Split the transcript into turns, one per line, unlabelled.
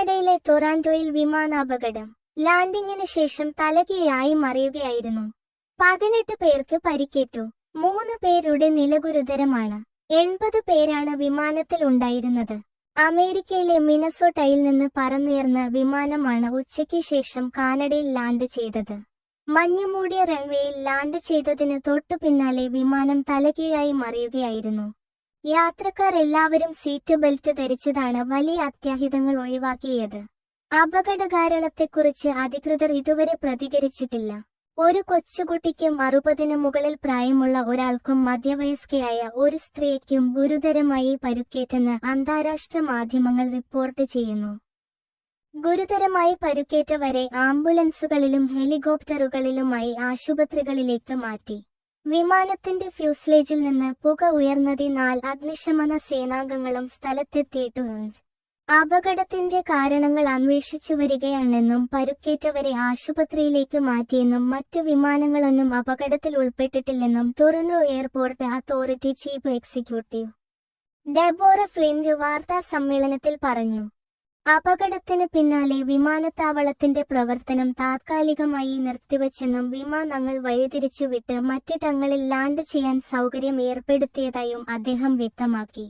കാനഡയിലെ ടൊറാന്റോയിൽ വിമാനാപകടം. ലാൻഡിംഗിന് ശേഷം തലകീഴായി മറിയുകയായിരുന്നു. 18 പേർക്ക് പരിക്കേറ്റു. 3 പേരുടെ നില ഗുരുതരമാണ്. 80 പേരാണ് വിമാനത്തിൽ ഉണ്ടായിരുന്നത്. അമേരിക്കയിലെ മിനസോട്ടയിൽ നിന്ന് പറന്നുയർന്ന വിമാനമാണ് ഉച്ചയ്ക്ക് ശേഷം കാനഡയിൽ ലാൻഡ് ചെയ്തത്. മഞ്ഞുമൂടിയ റൺവേയിൽ ലാൻഡ് ചെയ്തതിന് തൊട്ടു പിന്നാലെ വിമാനം തലകീഴായി മറിയുകയായിരുന്നു. യാത്രക്കാർ എല്ലാവരും സീറ്റ് ബെൽറ്റ് ധരിച്ചതാണ് വലിയ അത്യാഹിതങ്ങൾ ഒഴിവാക്കിയത്. അപകടകാരണത്തെക്കുറിച്ച് അധികൃതർ ഇതുവരെ പ്രതികരിച്ചിട്ടില്ല. ഒരു കൊച്ചുകുട്ടിക്കും 60-ന് മുകളിൽ പ്രായമുള്ള ഒരാൾക്കും മധ്യവയസ്കയായ ഒരു സ്ത്രീക്കും ഗുരുതരമായി പരുക്കേറ്റെന്ന് അന്താരാഷ്ട്ര മാധ്യമങ്ങൾ റിപ്പോർട്ട് ചെയ്യുന്നു. ഗുരുതരമായി പരുക്കേറ്റവരെ ആംബുലൻസുകളിലും ഹെലികോപ്റ്ററുകളിലുമായി ആശുപത്രികളിലേക്ക് മാറ്റി. വിമാനത്തിന്റെ ഫ്യൂസ്ലേജിൽ നിന്ന് പുക ഉയർന്നതിനാൽ അഗ്നിശമന സേനാംഗങ്ങളും സ്ഥലത്തെത്തിയിട്ടുണ്ട്. അപകടത്തിന്റെ കാരണങ്ങൾ അന്വേഷിച്ചു വരികയാണെന്നും പരുക്കേറ്റവരെ ആശുപത്രിയിലേക്ക് മാറ്റിയെന്നും മറ്റ് വിമാനങ്ങളൊന്നും അപകടത്തിൽ ഉൾപ്പെട്ടിട്ടില്ലെന്നും Toronto airport authority chief executive Deborah Flint വാർത്താ സമ്മേളനത്തിൽ പറഞ്ഞു. അപകടത്തിന് പിന്നാലെ വിമാനത്താവളത്തിന്റെ പ്രവർത്തനം താത്കാലികമായി നിർത്തിവച്ചെന്നും വിമാനങ്ങൾ വഴിതിരിച്ചുവിട്ട് മറ്റിടങ്ങളിൽ ലാൻഡ് ചെയ്യാൻ സൗകര്യം ഏർപ്പെടുത്തിയതായും അദ്ദേഹം വ്യക്തമാക്കി.